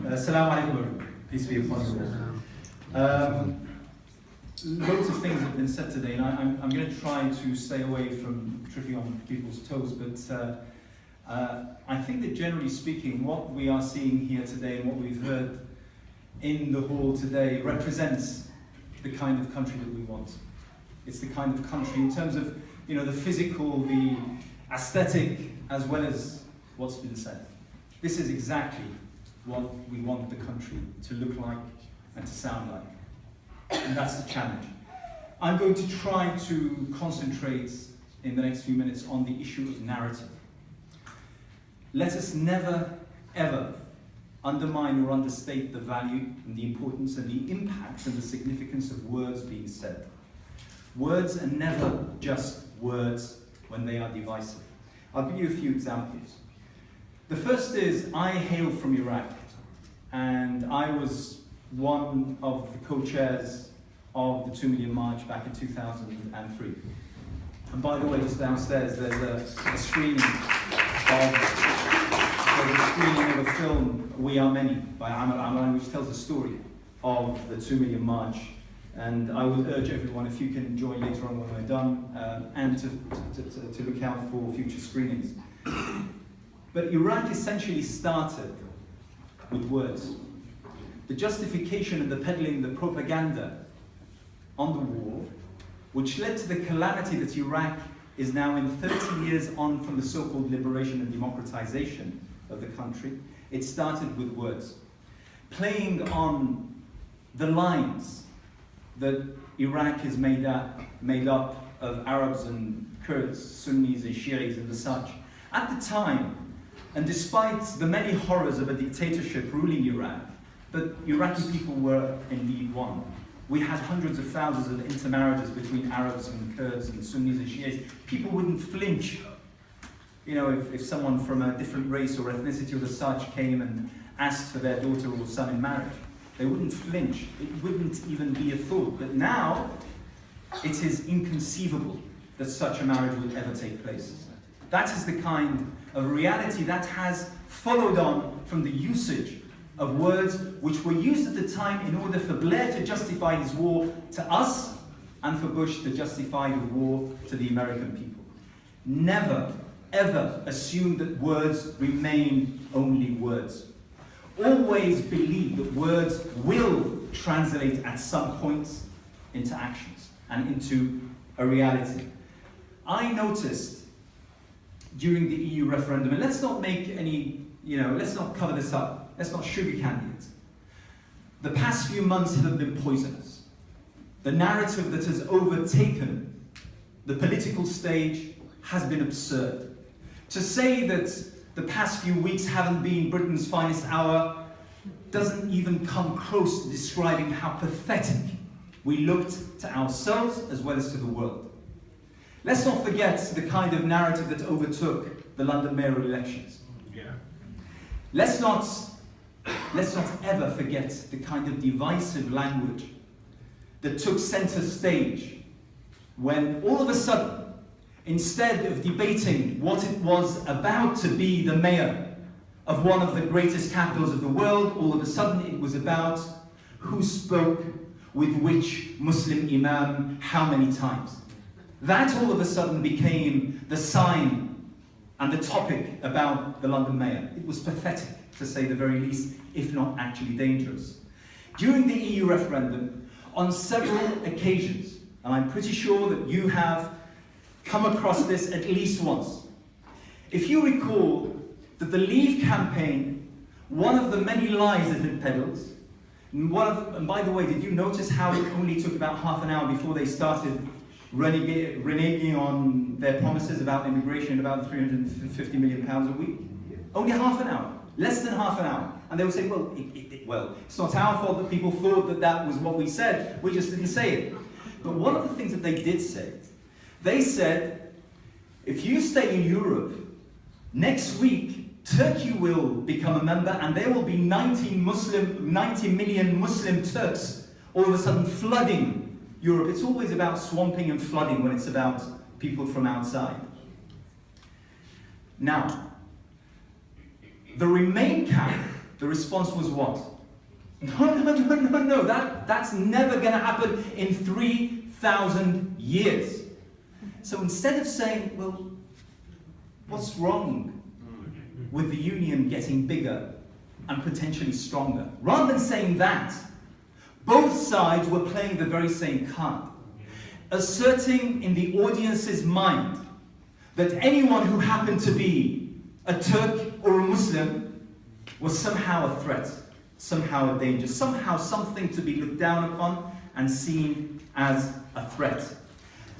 Assalamu alaikum. Peace be upon you all. Loads of things have been said today, and I'm going to try to stay away from tripping on people's toes, but I think that generally speaking, what we are seeing here today and what we've heard in the hall today represents the kind of country that we want. It's the kind of country in terms of, you know, the physical, the aesthetic, as well as what's been said. This is exactly what we want the country to look like and to sound like. And that's the challenge. I'm going to try to concentrate in the next few minutes on the issue of narrative. Let us never, ever undermine or understate the value and the importance and the impact and the significance of words being said. Words are never just words when they are divisive. I'll give you a few examples. The first is, I hail from Iraq, and I was one of the co-chairs of the 2 Million March back in 2003. And by the way, just downstairs, there's a screening of a film, We Are Many, by Amr Amran, which tells the story of the 2 Million March. And I would urge everyone, if you can join later on when we're done, and to look out for future screenings. But Iraq essentially started with words. The justification and the peddling, the propaganda on the war, which led to the calamity that Iraq is now in 30 years on from the so-called liberation and democratization of the country. It started with words. Playing on the lines that Iraq is made up of Arabs and Kurds, Sunnis and Shiites and the such. At the time, and despite the many horrors of a dictatorship ruling Iraq, but Iraqi people were indeed one. We had hundreds of thousands of intermarriages between Arabs and Kurds and Sunnis and Shiites. People wouldn't flinch, you know, if someone from a different race or ethnicity or the such came and asked for their daughter or son in marriage. They wouldn't flinch. It wouldn't even be a thought. But now, it is inconceivable that such a marriage would ever take place. That is the kind of reality that has followed on from the usage of words which were used at the time in order for Blair to justify his war to us and for Bush to justify the war to the American people. Never, ever assume that words remain only words. Always believe that words will translate at some points into actions and into a reality. I noticed during the EU referendum, and let's not make any, let's not cover this up, let's not sugar candy it. The past few months have been poisonous. The narrative that has overtaken the political stage has been absurd. To say that the past few weeks haven't been Britain's finest hour doesn't even come close to describing how pathetic we looked to ourselves as well as to the world. Let's not forget the kind of narrative that overtook the London mayoral elections. Yeah. Let's not ever forget the kind of divisive language that took center stage when all of a sudden, instead of debating what it was about to be the mayor of one of the greatest capitals of the world, all of a sudden it was about who spoke with which Muslim imam how many times. That all of a sudden became the sign and the topic about the London mayor. It was pathetic, to say the very least, if not actually dangerous. During the EU referendum, on several occasions, and I'm pretty sure that you have come across this at least once. If you recall that the Leave campaign, one of the many lies that it peddles, and by the way, did you notice how it only took about half an hour before they started reneging on their promises about immigration, about £350 million a week? Only half an hour, less than half an hour. And they would say, well, it's not our fault that people thought that that was what we said, we just didn't say it. But one of the things that they did say, they said, if you stay in Europe, next week, Turkey will become a member and there will be 90 million Muslim Turks all of a sudden flooding Europe. It's always about swamping and flooding when it's about people from outside. Now, the Remain camp The response was what? No, that's never going to happen in 3,000 years. So instead of saying, well, what's wrong with the union getting bigger and potentially stronger? Rather than saying that, both sides were playing the very same card, asserting in the audience's mind that anyone who happened to be a Turk or a Muslim was somehow a threat, somehow a danger, somehow something to be looked down upon and seen as a threat.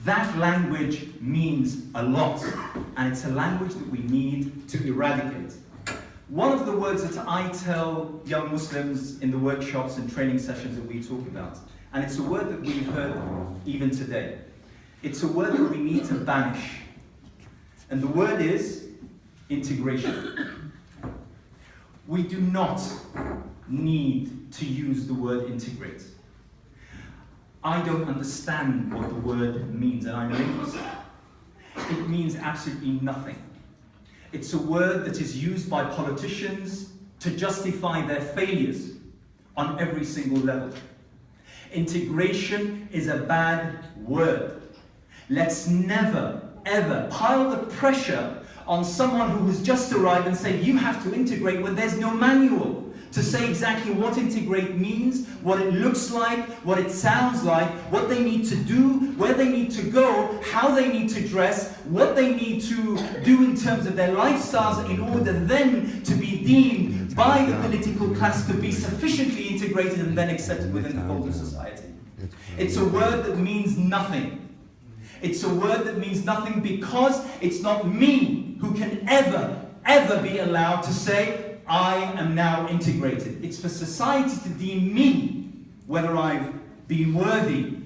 That language means a lot, and it's a language that we need to eradicate. One of the words that I tell young Muslims in the workshops and training sessions that we talk about, and it's a word that we've heard even today. It's a word that we need to banish. And the word is integration. We do not need to use the word integrate. I don't understand what the word means, and I'm a linguist. It means absolutely nothing. It's a word that is used by politicians to justify their failures on every single level. Integration is a bad word. Let's never, ever pile the pressure on someone who has just arrived and say, you have to integrate, when there's no manual to say exactly what integrate means, what it looks like, what it sounds like, what they need to do, where they need to go, how they need to dress, what they need to do in terms of their lifestyles in order then to be deemed by the political class to be sufficiently integrated and then accepted within the fold of society. It's a word that means nothing. It's a word that means nothing because it's not me who can ever be allowed to say, I am now integrated. It's for society to deem me whether I've been worthy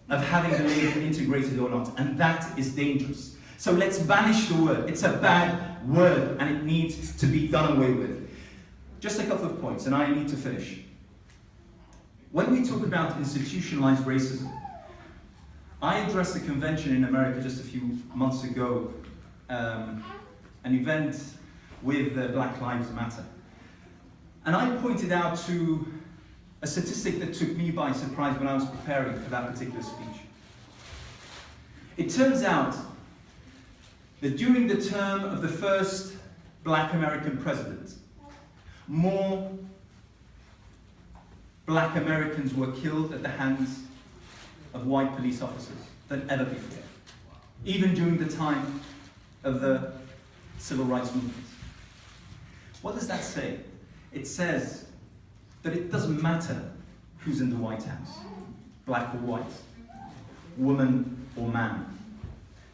of having the label integrated or not. And that is dangerous. So let's banish the word. It's a bad word and it needs to be done away with. Just a couple of points and I need to finish. When we talk about institutionalized racism, I addressed a convention in America just a few months ago, an event with Black Lives Matter. And I pointed out to a statistic that took me by surprise when I was preparing for that particular speech. It turns out that during the term of the first Black American president, more Black Americans were killed at the hands of white police officers than ever before, even during the time of the civil rights movement. What does that say? It says that it doesn't matter who's in the White House, black or white, woman or man,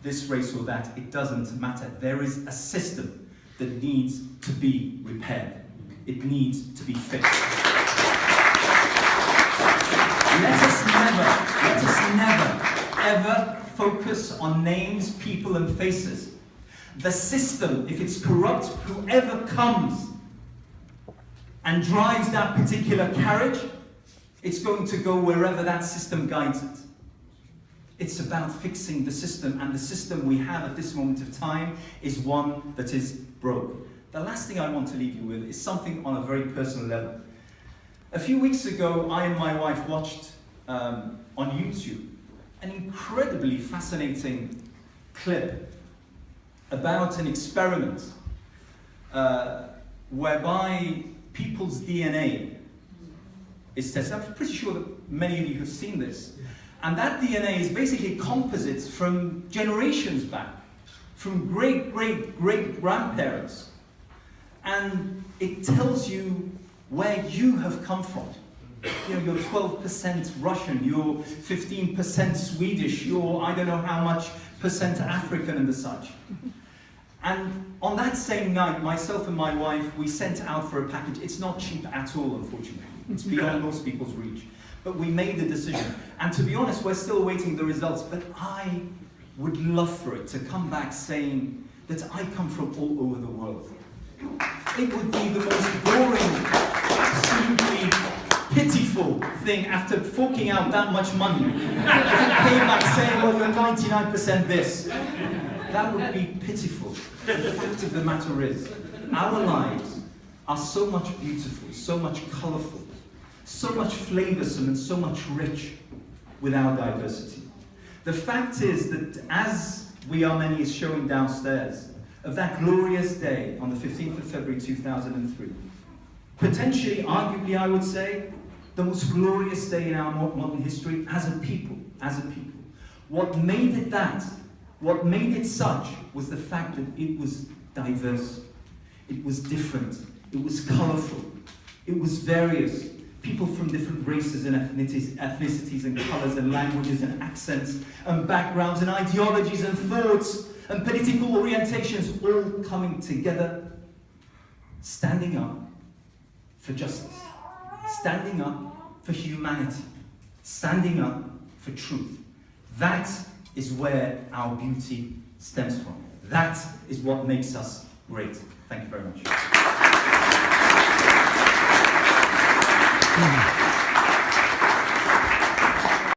this race or that, it doesn't matter. There is a system that needs to be repaired. It needs to be fixed. Let us never, ever focus on names, people, and faces. The system, if it's corrupt, whoever comes and drives that particular carriage, it's going to go wherever that system guides it. It's about fixing the system, and the system we have at this moment of time is one that is broke. The last thing I want to leave you with is something on a very personal level. A few weeks ago, I and my wife watched on YouTube an incredibly fascinating clip about an experiment whereby people's DNA is tested. I'm pretty sure that many of you have seen this. And that DNA is basically composites from generations back, from great-great-great-grandparents. And it tells you where you have come from. You know, you're 12% Russian, you're 15% Swedish, you're I don't know how much percent African and the such. And on that same night, myself and my wife, we sent out for a package. It's not cheap at all, unfortunately. It's beyond most people's reach. But we made the decision. And to be honest, we're still awaiting the results. But I would love for it to come back saying that I come from all over the world. It would be the most boring, absolutely pitiful thing after forking out that much money. If it came back saying, well, you're 99% this. That would be pitiful. The fact of the matter is, our lives are so much beautiful, so much colourful, so much flavoursome and so much rich with our diversity. The fact is that as We Are Many is showing downstairs, of that glorious day on the 15th of February 2003, potentially, arguably, I would say, the most glorious day in our modern history as a people, What made it that, what made it such, was the fact that it was diverse, it was different, it was colourful, it was various. People from different races and ethnicities and colours and languages and accents and backgrounds and ideologies and thoughts and political orientations all coming together, standing up for justice, standing up for humanity, standing up for truth. That is where our beauty stems from. That is what makes us great. Thank you very much.